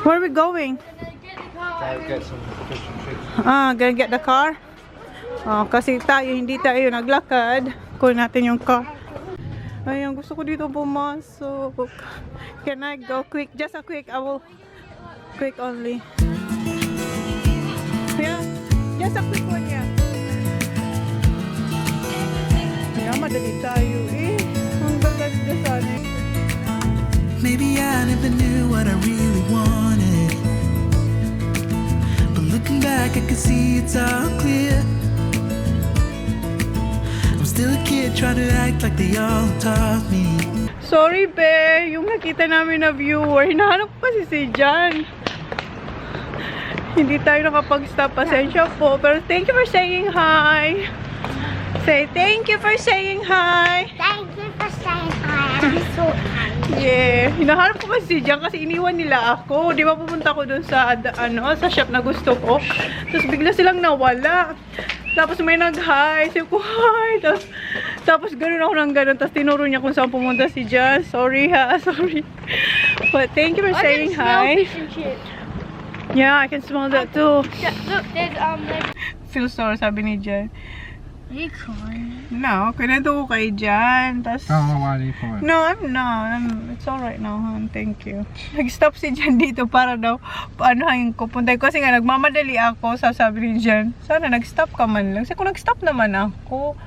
Where are we going? Get some fish and chips. Gonna get the car? Kasi hindi tayo naglakad. Kunin natin yung car. Ayun, gusto ko dito pumasok. Can I go quick? Just a quick. I will quick only. Yeah, just a quick one, yeah. Yeah, madali tayo eh. Ang gaganda sana eh. Maybe I never knew what I really wanted, but looking back I can see it's all clear. I'm still a kid trying to act like they all taught me. Sorry be, yung nakita namin na viewer, hinahanap ko kasi si Jan. Hindi tayo nakapag-stop, pasensya po, pero thank you for saying hi. Say thank you for saying hi. Thank you for saying hi. I'm so happy. Yeah, hinahanap ko kasi si Jan kasi iniwan nila ako. Di ba pupunta ko dun sa sa shop na gusto ko. Tapos bigla silang nawala. Tapos may nag-hi. Sabi ko, hi. Tapos ganoon ako ng ganoon. Tapos tinuro niya kung saan pumunta si Jan. Sorry ha, sorry. But thank you for saying hi. Fish and chips. Yeah, I can smell that too. Yeah, look, there's Feel sorry, sabi ni Jan. Are you crying? No, kinento ko kay Jan. Tapos, Why are you crying? no, I'm not. It's alright now, hon. Thank you. Nag-stop si Jan dito para daw, paano hangin ko puntay. Kasi nga, nagmamadali ako, sasabi ni Jan, sana nag-stop ka man lang. Kasi kung nag-stop naman ako,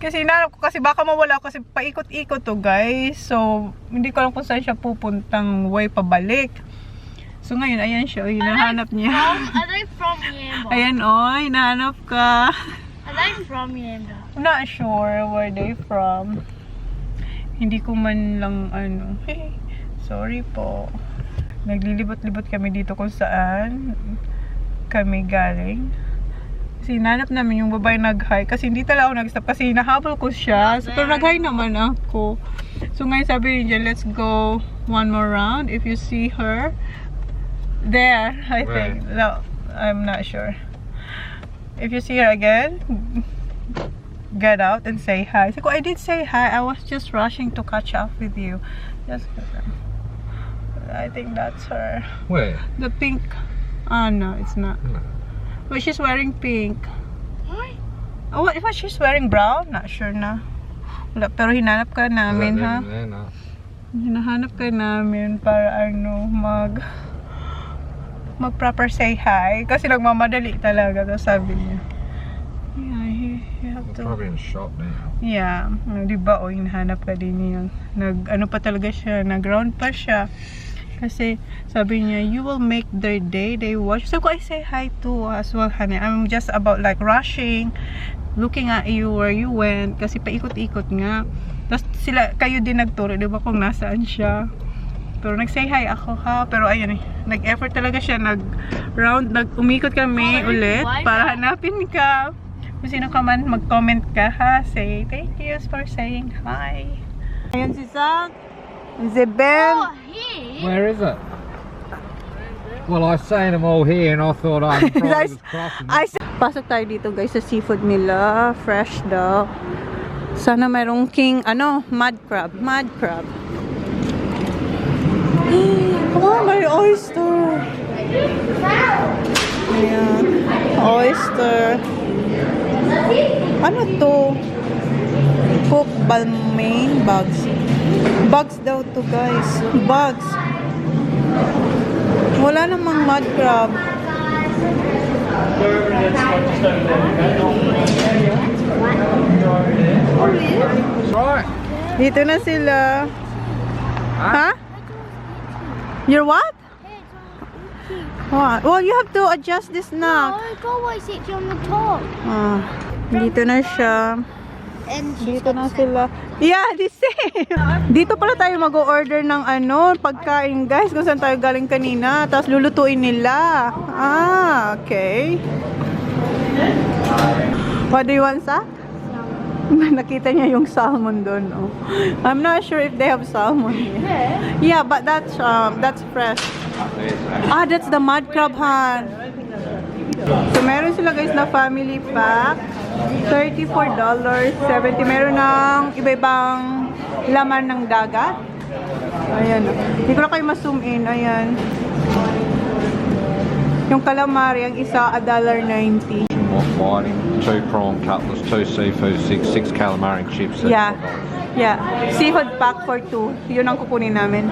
kasi hinanap ko, kasi baka mawala ako, kasi paikot-ikot to, guys. So, hindi ko alam kung saan siya pupuntang way pabalik. So, ngayon, ayan siya. Hinahanap niya. Are they from Yamba? Ayan, hinahanap ka. Are they from Yamba? I'm not sure where they from. Hindi ko man lang Hey, sorry po. Naglilibot-libot kami dito kung saan kami galing. Kasi hinanap namin yung babae nag-hi. Kasi hindi talaga ako nag-stop. Kasi hinahabol ko siya. So, pero nag-hi naman ako. So ngayon sabi niya, let's go one more round. If you see her there, I think. No, I'm not sure. If you see her again, get out and say hi. So, I did say hi. I was just rushing to catch up with you. Just, I think that's her. Where? The pink. No, it's not. No. But she's wearing pink. Why? Oh, what if she's wearing brown? Not sure na. Wala, pero hinanap ka namin, ha? No. Hinahanap ka namin para mag-proper say hi. Kasi nagmamadali talaga. Tapos sabi niya, yeah, you have to... Probably in the shop now. Yeah. Diba, hinahanap ka din niya. Pa talaga siya, nag-round pa siya. Kasi sabi niya, you will make their day, they watch. So, I say hi too as well, honey. I'm just about like rushing, looking at you where you went. Kasi paikot-ikot nga. Tapos kayo din nagturo, diba, kung nasaan siya. Pero nag-say hi ako, ha. Pero ayun nag-effort talaga siya. Umikot kami ulit para hanapin ka. Kung sino ka man, mag-comment ka, ha. Say, thank you for saying hi. Ayun si Zach. Si Ben. Oh, here. Where is it? Well, I seen them all here and I thought I probably was crossing. Pasok tayo dito, guys, sa seafood nila. Fresh daw. Sana mayroong king, mud crab. Mud crab. Oh, may oyster. Ayan. Oyster. Ano to? Cook balmain bugs. Bugs daw to, guys. Bugs. Wala namang mud crab. Right. Dito na sila. Ha? You're what? What? Well, you have to adjust this na. Oh, go always sit on the top. Dito na siya. And Dito na sila. Yeah, the same. Dito pala tayo mag-order ng pagkain, guys. Kung saan tayo galing kanina. Tapos lulutuin nila. Okay. What do you want, Sa? Nakita niya yung salmon doon. Oh. I'm not sure if they have salmon here. Yeah, but that's fresh. That's the mud crab, Han. So meron sila, guys, na family pack. $34.70. Meron ng iba-ibang laman ng dagat. Ayan. Hindi ko na kayo ma-zoom in. Ayan. Yung calamari, ang isa, $1.90. Whiting, 2 prawn cutlets, 2 seafood, 6 calamari chips. Yeah. Yeah. Seafood pack for 2. Yun ang kukunin namin.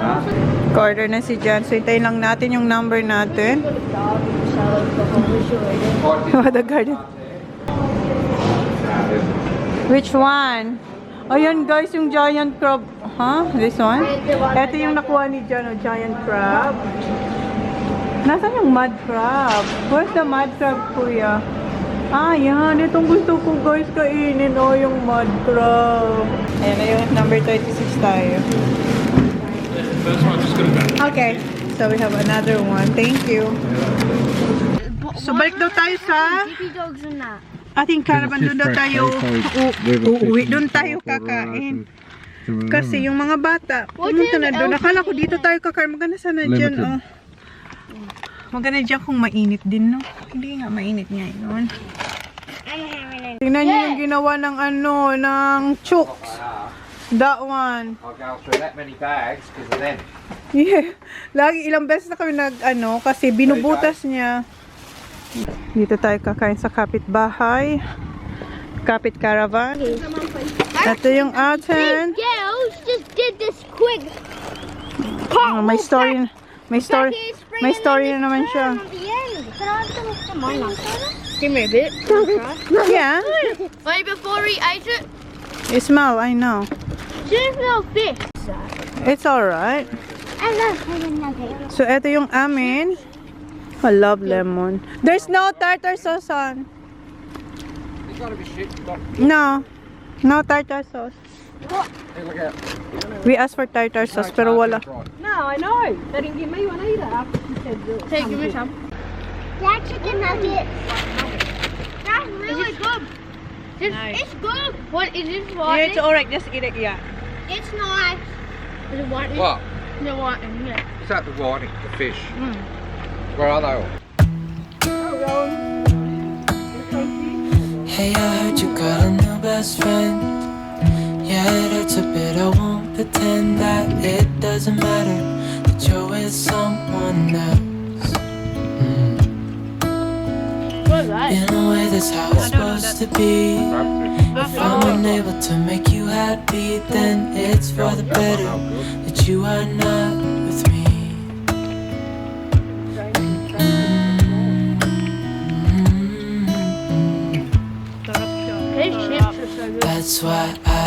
Order na si Jan. So, hintayin lang natin yung number natin. Oh, the garden. Which one? Ayan guys, yung giant crab. Huh? This one? Ito yung nakuha ni Jan, oh, giant crab. Nasaan yung mud crab? Where's the mud crab, kuya? Ah, yan. Itong gusto ko guys kainin. Oh, yung mud crab. Ayan na yung number 26 tayo. Okay. So, we have another one. Thank you. So, balik daw tayo sa Dippy dogs and that. ating caravan. Doon daw tayo uuwi. Doon tayo kakain. Kasi yung mga bata, pumunta na doon. Akala ko dito tayo kakain. Maganda sana dyan, oh. Maganda dyan kung mainit din, no? Hindi nga, mainit ngayon. Tingnan nyo yung ginawa ng ano, ng chooks. That one. I'll go through that many bags because of them. Yeah. Lagi, ilang beses na kami nag-ano, kasi binubutas niya. Dito tayo kakain sa kapitbahay. Kapit Caravan. Ito yung atin. Girls just did this quick. May story na naman siya. Give me a bit. Yeah. Wait, before we ate it, It smell, I know. just no fish. It's alright. I love it. So, ito yung amin. I love lemon. There's no tartar sauce on. There's gotta be shit. No. No tartar sauce. Hey, look out. We asked for tartar sauce, pero wala. No, I know. They didn't give me one either. After she said Take, give me some. That chicken nugget. That's really good. It's good. What is this? What? Yeah, it's alright. Just eat it, yeah. It's nice. Is it white? What? No white. Yeah. Is that the whiting, the fish? Where are they all? Hey, I heard you got a new best friend. Yeah, it hurts a bit. I won't pretend that it doesn't matter that you're with someone else. What's that? In a way, that's how it's supposed to be. If I'm unable to make you happy, then it's for the better that you are not with me. These chips are so good. That's why I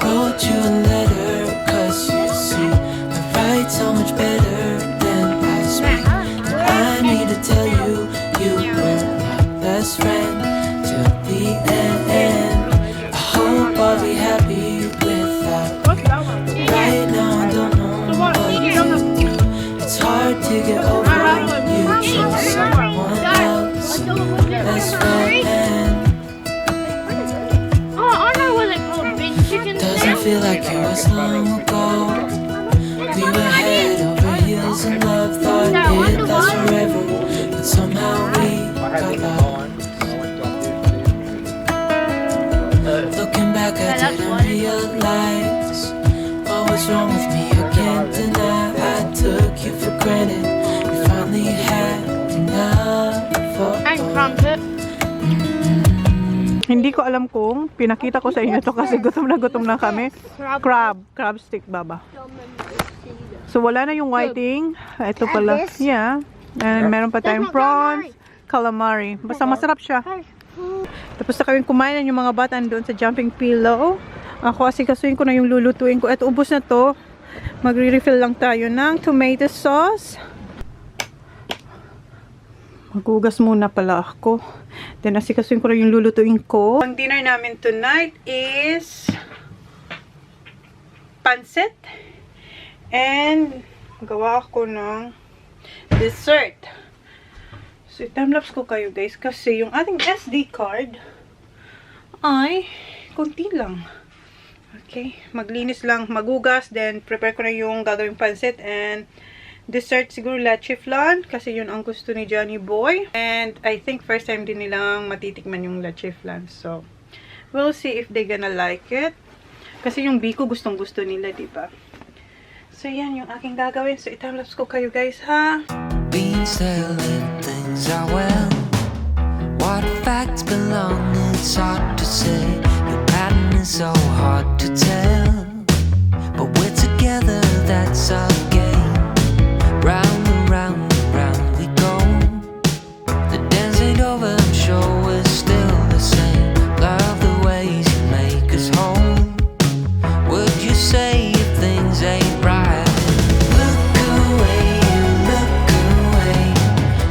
wrote you a letter, cause you see, I write so much better than I speak. I need to tell you, you were my best friend till the end. I hope I'll be happy without you. Right now I don't know what to do. It's hard to get over you chose someone else, best friend. Oh, I know what they call big chicken. Doesn't feel like it was long ago. We were head over heels in love, thought it'd last forever, but somehow we got lost. Looking back, I didn't realize what was wrong with me. I can't deny I took you for granted. You finally had enough And of crumpet. Hindi ko alam kung pinakita ko sa inyo to kasi gutom na kami. Crab stick, baba. So, wala na yung whiting. Ito pala. Yeah. And meron pa tayong prawns, calamari. Basta masarap siya. Tapos na kami kumain yung mga bata doon sa jumping pillow. Ako asikasuin ko na yung lulutuin ko. Ito, ubos na to. Magre-refill lang tayo ng tomato sauce. Magugas muna pala ako. Then, asikasuin ko na yung lulutuin ko. Ang dinner namin tonight is pancit. And, gawa ako ng dessert. So, timelapse ko kayo guys. Kasi yung ating SD card ay konti lang. Okay. Maglinis lang, magugas. Then, prepare ko na yung gagawing pancit. And, dessert siguro leche flan. Kasi yun ang gusto ni Johnny Boy. And, I think first time din nilang matitikman yung leche flan. So, we'll see if they gonna like it. Kasi yung biko gustong gusto nila, diba? So, yan yung aking gagawin. So, i-timelapse ko kayo guys, ha? Beans telling things are well. What facts belong, it's hard to say. Your pattern is so hard to tell. But we're together, that's our game. Round and round and round we go. The dance ain't over, I'm sure we're still the same. Love the ways you make us whole. Would you say if things ain't right? Look away, look away.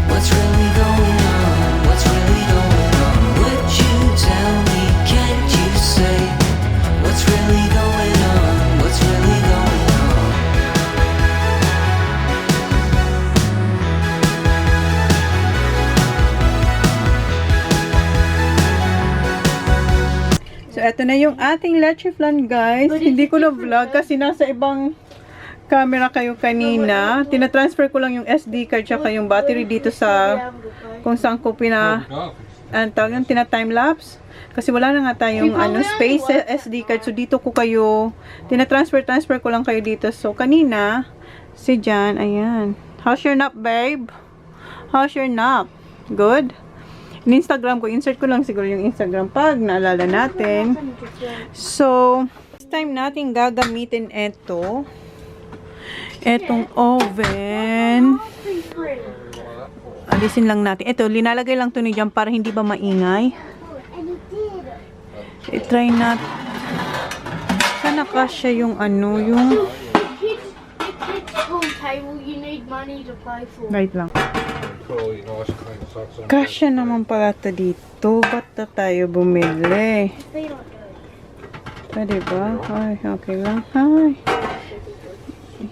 What's really going on? What's really going on? Would you tell me, can't you say? What's really going on? What's really going on? So, eto na yung ating leche flan, guys. Hindi ko na vlog kasi nasa ibang camera kayo kanina. Tina-transfer ko lang yung SD card tsaka yung battery dito sa kung saan ko tina-timelapse. Kasi wala na nga tayong space sa SD card. So, dito ko kayo tina-transfer ko lang kayo dito. So, kanina, si Jan, ayan. How's your nap, babe? How's your nap? Good? In Instagram ko, insert ko lang siguro yung Instagram pag naalala natin. So, this time natin gagamitin etong oven. Alisin lang natin. Ito, linalagay lang to ni Jam para hindi ba maingay. I-try natin. Sana kasya yung yung... Right lang. Kasya naman pala ito dito. Ba't na tayo bumili? Pwede ba? Ay, okay lang. Ay.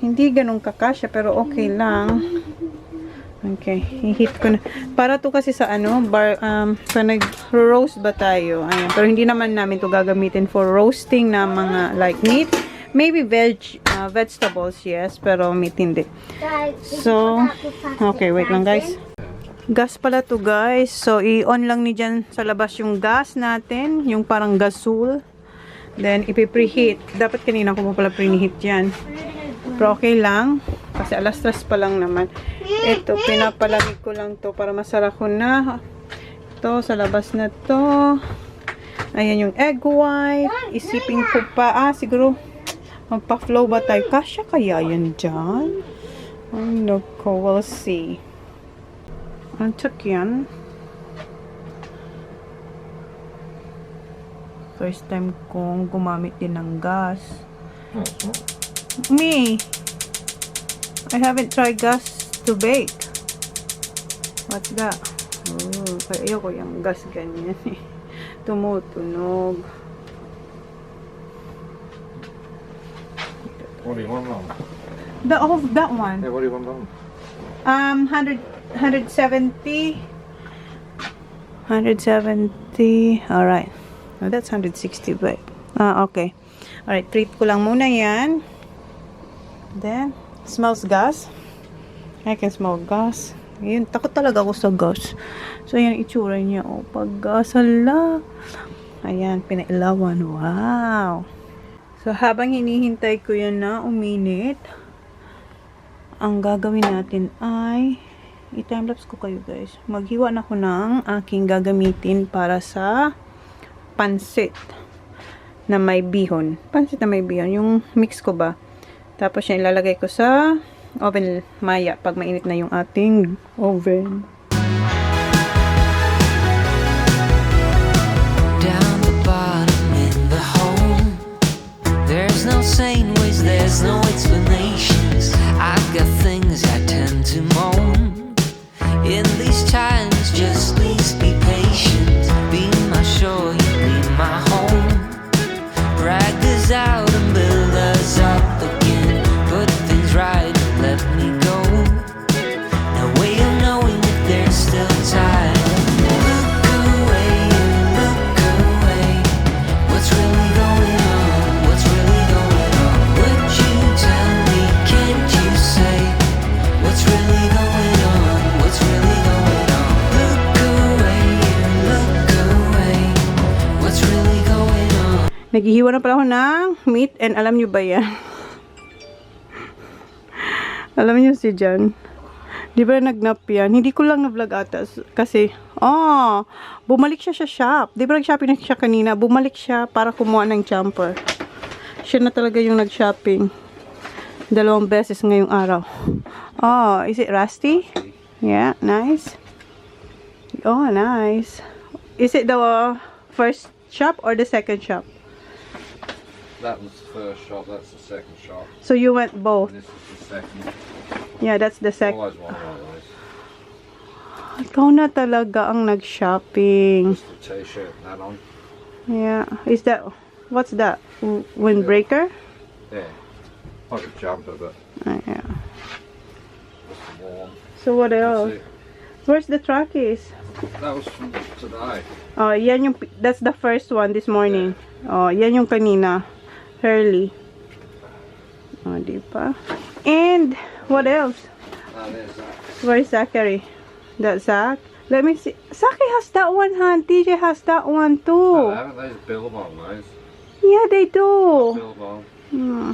Hindi ganun kakasya, pero okay lang. Okay, i-heat ko na. Para to kasi sa sa nag-roast ba tayo. Ayan. Pero hindi naman namin to gagamitin for roasting na mga like meat. Maybe vegetables, yes. Pero meat hindi. So, okay, wait lang guys. Gas pala to guys. So, i-on lang ni dyan sa labas yung gas natin. Yung parang gasol. Then, ipipreheat. Dapat kanina ko pa pala preheat yan. Pero okay lang. Kasi alas 3 pa lang naman. Ito, pinapalamig ko lang to para masara ko na. Ito, sa labas na to. Ayan yung egg white. Isipin ko pa. Siguro, magpa-flow ba tayo? Kasya kaya yan dyan? Ano ko, we'll see. Ang tsak yan. First time kong gumamit din ng gas. Me! I haven't tried gas to bake. What's that? Oh, kaya ayoko yung gas ganyan eh. Tumutunog. What do you want, Mum? That one. Yeah, what do you want, Mum? 170. 170. Alright. Oh, that's 160, but okay. Alright, treat ko lang muna yan. Then, smells gas. I can smell gas. Yun, takot talaga ako sa gas. So, yan itsura niya. Oh, pag-gas, hala. Ayan, pinailawan. Wow. So, habang hinihintay ko yan na uminit, ang gagawin natin ay i-timelapse ko kayo guys. Maghiwa na ako ng aking gagamitin para sa pansit na may bihon. Pansit na may bihon. Yung mix ko ba. Tapos yan ilalagay ko sa oven maya pag mainit na yung ating oven. Down the bottom in the home, there's no sane ways, there's no explanations. I've got things I tend to moan. In these times, just please be patient. Be my shore, you be my home. Drag us out and build us up again. Put things right, let me go. No way of knowing if there's still time. Look away, what's really going on? What's really going on? Would you tell me, can't you say? What's really going on? What's really going on? Look away, what's really going on? Naghihiwa na pala ako ng meat and alam nyo ba yan? Alam niyo si Jan. Di ba nagnap yan? Hindi ko lang na-vlog ata. Kasi, bumalik siya sa shop. Di ba nag-shopping na siya kanina? Bumalik siya para kumuha ng jumper. Siya na talaga yung nag-shopping. 2 beses ngayong araw. Oh, is it rusty? Yeah, nice. Oh, nice. Is it the first shop or the second shop? That was the first shop, that's the second shop. So you went both? And this is the second. Yeah, that's the second. Always one of those. Ikaw na talaga ang nag-shopping. Just a t-shirt and that on. Yeah. Is that, what's that? Windbreaker? Yeah. Like a jumper, but Yeah. just warm. So what else? That's it. Where's the trackies? That was from today. Oh, yan yung, that's the first one this morning. Oh, yan yung kanina. Hurley. Oh, di pa. And, what else? There's that. Where's Zachary? That Zach? Let me see. Zachary has that one, huh? DJ has that one too. Haven't those Billabong, those? Yeah, they do. Billabong. Hmm.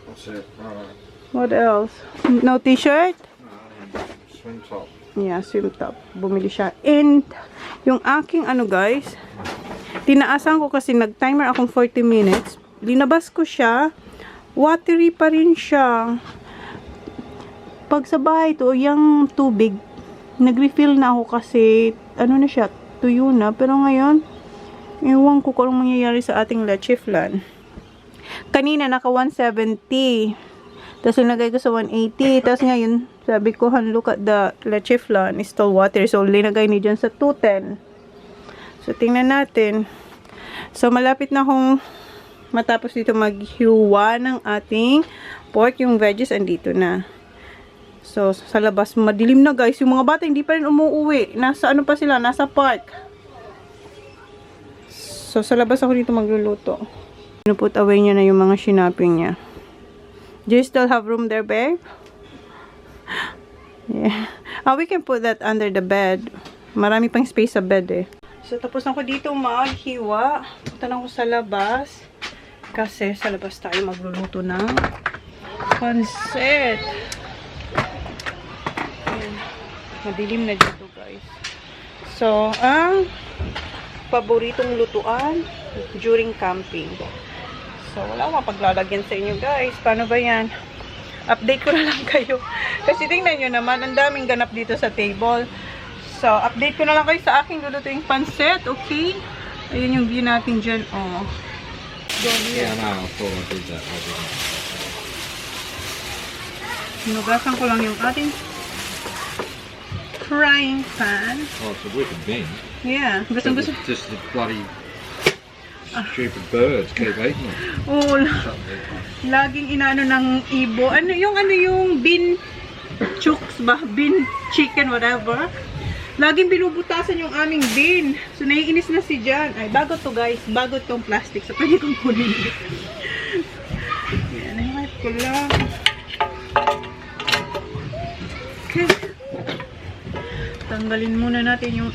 That's it. Alright. What else? No t-shirt? Swim top. Yeah, swim top. Bumili siya. And, yung aking guys, tinaasan ko kasi nag-timer akong 40 minutes. Linabas ko siya. Watery pa rin siya. Pag sa bahay to, yung tubig, nag-refill na ako kasi, na siya, tuyo na. Pero ngayon, ewan ko kung anong mangyayari sa ating leche flan. Kanina, naka 170. Tapos nilagay ko sa 180. Tapos ngayon, sabi ko, look at the leche flan. It's still water. So, linagay ni dyan sa 210. So, tingnan natin. So, malapit na akong matapos dito maghiwa ng ating pork. Yung veggies, andito na. So, sa labas, madilim na guys. Yung mga bata, hindi pa rin umuuwi. Nasa pa sila? Nasa park. So, sa labas ako dito magluluto. Put away niya na yung mga shinaping niya. Do you still have room there, babe? Yeah. We can put that under the bed. Marami pang space sa bed eh. So, tapos ako dito maghiwa. Punta na ako sa labas. Kasi sa labas tayo magluluto ng pansit. Ayan. Madilim na dito, guys. So, ang paboritong lutuan during camping. So, wala akong mapaglalagyan sa inyo, guys. Paano ba yan? Update ko na lang kayo. Kasi tingnan nyo naman, ang daming ganap dito sa table. So, update ko na lang kayo sa aking lulutuing pansit, okay? Ayun yung view natin dyan, oh. Yeah, no, I thought I did that. I didn't. Hinugasan ko lang yung ating frying pan. Oh, it's a wicked bin. Yeah. Gusto. Just the bloody stupid birds keep eating it. Oo, laging inaano ng ibo. Ano yung bin chooks ba? Bin chicken, whatever. Laging binubutasan yung aming bin. So, naiinis na si Jan. Ay, bago to guys. Bago tong plastic. So, pwede kong kunin. Yan, i-wipe ko lang. Okay. Tanggalin muna natin yung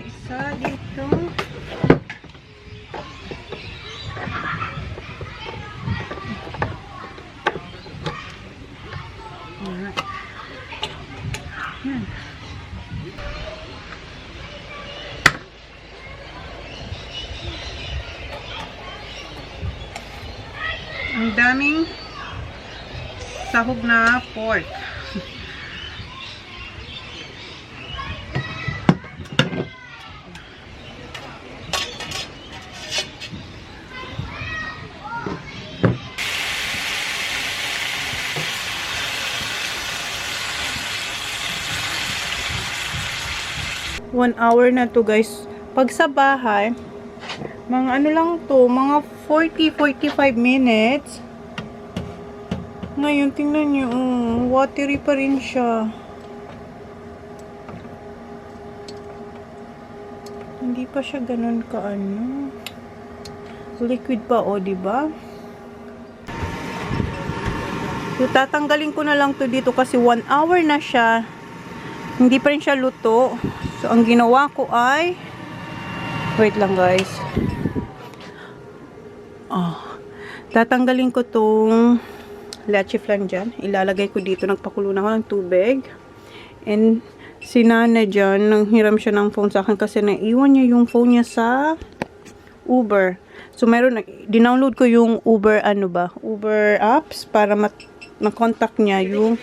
isa dito. Alright. Yan. Ang daming sahog na pork. One hour na to guys. Pag sa bahay, mga ano lang to, mga 40-45 minutes. Ngayon, tingnan nyo, watery pa rin siya. Hindi pa siya ganun ka ano. Liquid pa, diba? So, tatanggalin ko na lang to dito kasi 1 hour na siya. Hindi pa rin siya luto. So, ang ginawa ko ay wait lang guys. Tatanggalin ko tong leche flan dyan. Ilalagay ko dito. Nagpakulo na ako ng tubig. And si Nana dyan, nanghiram siya ng phone sa akin kasi naiwan niya yung phone niya sa Uber. So, dinownload ko yung Uber, Uber apps para ma-contact niya yung,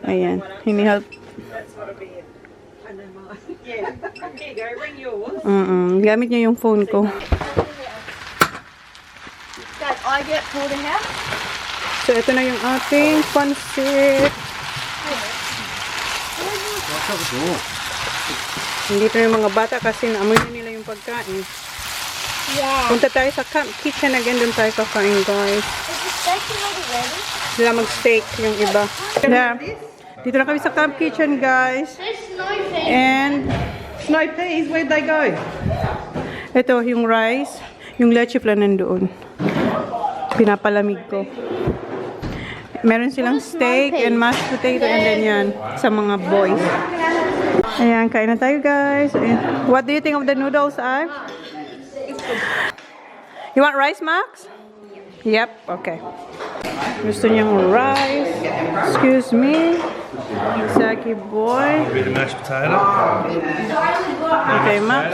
ayan, hinihelp. Gamit niya yung phone ko. So, ito na yung ating pansit. Dito yung mga bata kasi naamoy na nila yung pagkain. Yeah. Punta tayo sa camp kitchen again. Doon tayo kakain, guys. Is the steak already ready? Sila mag-steak yung iba. Yeah. Dito na kami sa camp kitchen, guys. There's snow face. And Snow peas, where'd they go? ito yung rice. Yung leche flan nandoon. Pinapalamig ko. Meron silang steak and mashed potato and then yan sa mga boys. Ayan, kain na tayo, guys. Ayan. What do you think of the noodles, Ay? You want rice, Max? Yep, okay. Gusto niyang rice. Excuse me. Saki boy. With the mashed potato. Okay, Max.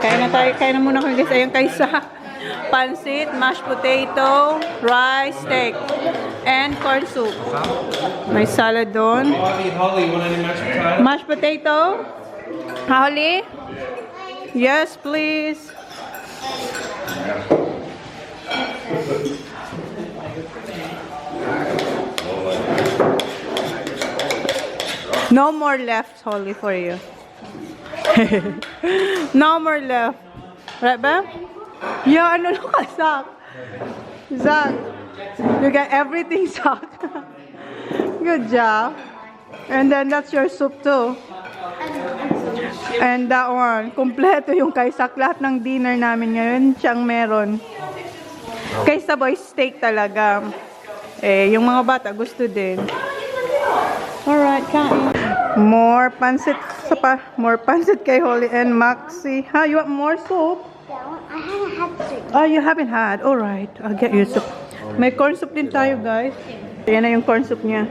Kain na tayo. Kain na muna kami, guys. Ayan, kaysa pansit, mashed potato, rice, steak, and corn soup. May salad doon. Holly, you want any mashed potato? Mashed potato? Holly? Yes, please. No more left, Holly, for you. No more left. Right, Bam? Yeah, ano ka, Zach? Zach, you got everything, Zach. Good job. And then that's your soup too. And that one, kompleto yung kay Zach. Lahat ng dinner namin ngayon, siyang meron. Kaysa boy, steak talaga. Eh, yung mga bata gusto din. Alright, kain. More pancit more pancit kay Holly and Maxi. Ha, you want more soup? I haven't had soup. Oh, you haven't had. Alright, I'll get you soup. May corn soup din tayo, guys. Ayan na yung corn soup niya.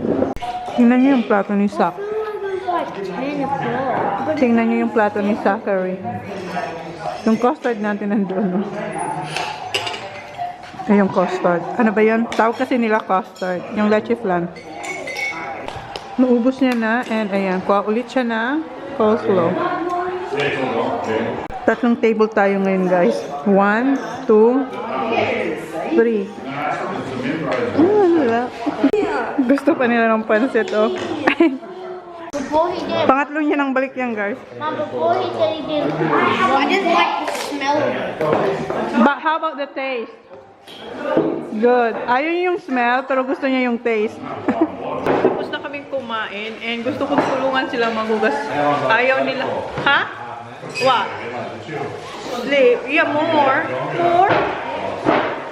Tingnan niyo yung plato ni Zach. Tingnan niyo yung plato ni Zachary. Yung custard natin nandun, no? Ay, yung custard. Ano ba yun? Tawag kasi nila custard. Yung leche flan. Naubos niya na. And ayan, kuha ulit siya na coleslaw. 3 table tayo ngayon, guys. 1, 2, 3. Gusto pa nila ng pansit, oh. Before he did, Pangatlo niya nang balik yan, guys. Mom, before he said he did, I just like the smell of it. But how about the taste? Good. Ayaw niya yung smell, pero gusto niya yung taste. Tapos na kaming kumain, and gusto ko tulungan sila maghugas. Ayaw nila. Ha? What? Yeah, more. More?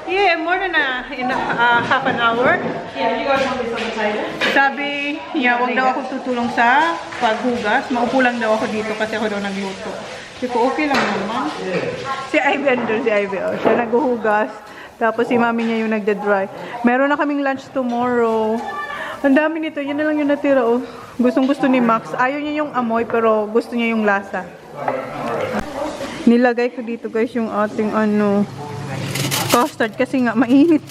Yeah, more than half an hour. Yeah, you guys want this on the table? Sabi niya, wag daw ako tutulong sa paghugas. Maupo lang daw ako dito kasi ako daw nagluto. Sabi ko, okay lang naman. Si Ivy andun, si Ivy. Oh. Siya naghuhugas. Tapos si mami niya yung nagda-dry. Meron na kaming lunch tomorrow. Ang dami nito. Yan na lang yung natira. Oh. Gustong-gusto ni Max. Ayaw niya yung amoy pero gusto niya yung lasa. Nilagay ko dito, guys, yung ating custard kasi nga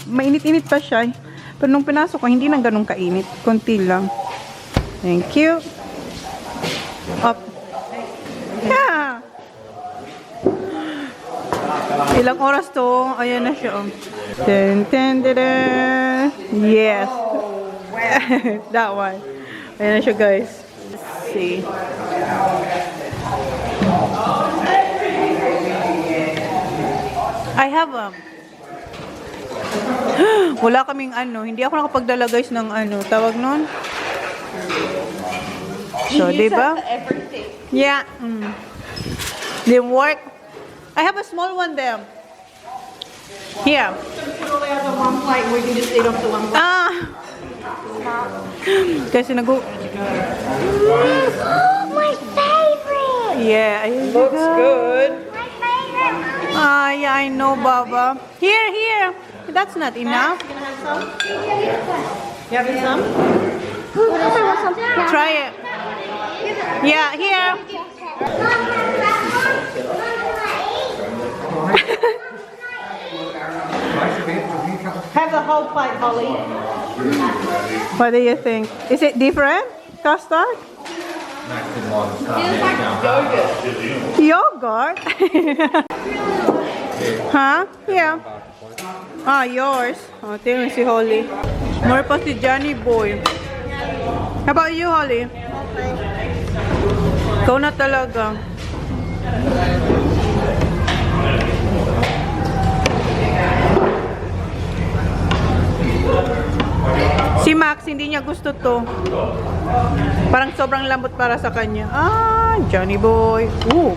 mainit-init pa siya. Pero nung pinasok ko, hindi nang ganun kainit. Konti lang. Thank you. Up. Yeah. Ilang oras to? Ayan na siya. Ten, ten, ten, ten. Yes. That one. Ayan na siya, guys. Let's see. I have wala kaming hindi ako nakapagdala, guys, ng tawag nun. So, diba? Yeah. Didn't work. I have a small one there. Here. We only have the one plate and we can just eat off the one plate. Kasi Oh, my favorite! Yeah, it looks good. My favorite! Yeah, I know, Baba. Here. That's not enough. You gonna have some? You having some? Try it. Yeah, here. Have the whole plate, Holly. What do you think? Is it different? Custard? Yogurt? Huh? Yeah. Ah, yours. Oh, tingnan si Holly. More pa si Johnny Boy. How about you, Holly? Ikaw na talaga. Si Max, hindi niya gusto to. Parang sobrang lambot para sa kanya. Ah, Johnny Boy. Ooh,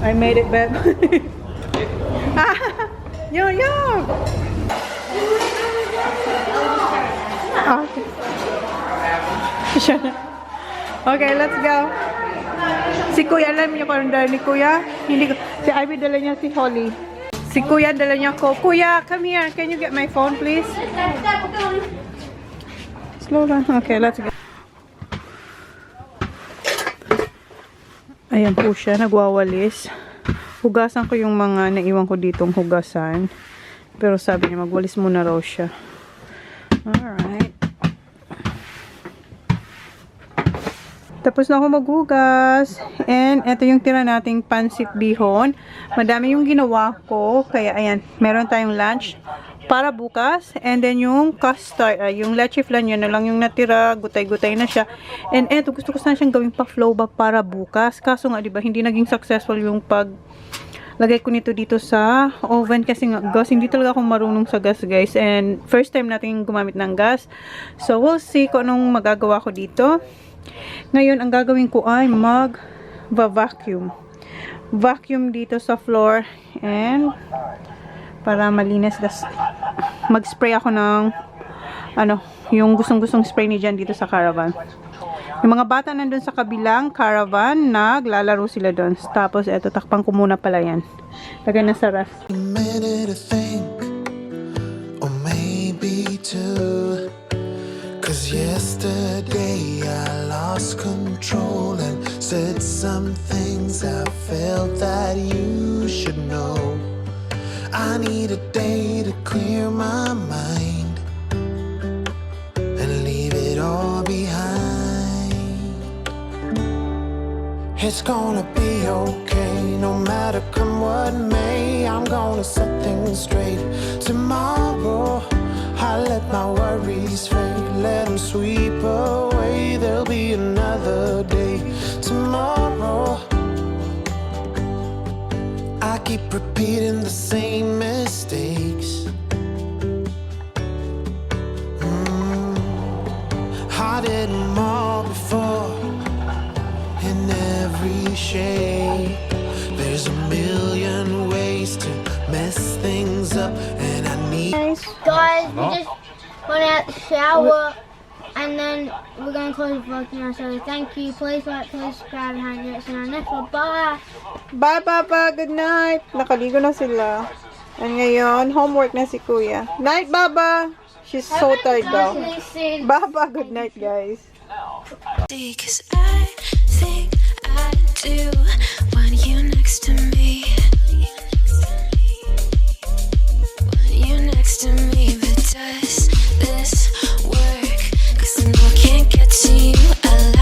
I made it back. Yo. Okay. Okay, let's go. Si Kuya, alam niyo kung dala ni Kuya? Hindi ko. Si Ivy dala niya si Holly. Si Kuya dala niya ko. Kuya, come here. Can you get my phone, please? Slow down. Okay, let's go. Ayan po siya, nagwawalis. Hugasan ko yung mga naiwan ko ditong hugasan. Pero sabi niya, magwalis muna raw siya. Alright. Tapos na ako maghugas. And ito yung tira nating pansit bihon. Madami yung ginawa ko. Kaya ayan, meron tayong lunch para bukas. And then yung custard, yung leche flan, yun na lang yung natira. Gutay-gutay na siya. And eto, gusto ko sana siyang gawing pa-flow ba para bukas. Kaso nga, diba, hindi naging successful yung lagay ko nito dito sa oven kasi nga gas, hindi talaga ako marunong sa gas, guys. And first time natin gumamit ng gas. So we'll see kung anong magagawa ko dito. Ngayon, ang gagawin ko ay mag-vacuum. Vacuum dito sa floor and para malinis. Mag-spray ako ng yung gustong-gustong spray ni Jan dito sa Caravan. Yung mga bata nandun sa kabilang Caravan, naglalaro sila doon. Tapos eto, takpang ko muna pala yan. Lagay na sa ref. A minute to think, or maybe two. 'Cause yesterday I lost control and said some things I felt that you should know. I need a day to clear my mind and leave it all behind. It's gonna be okay, no matter come what may. I'm gonna set things straight tomorrow. I let my worries fade, let them sweep away. There'll be another day tomorrow. I keep repeating the same mistakes. I did them all before, in every shade. There's a million ways to mess things up, and I need. Guys, we just went out to shower and then we're going to close the vlog now. So thank you. Please like, please subscribe, and hang out on our next one. Bye. Bye, Papa. Good night. Nakaligo na sila. And ngayon, homework na si Kuya. Night, Baba. She's so tired daw. Baba, good night, guys. 'Cause I think I do want you next to me.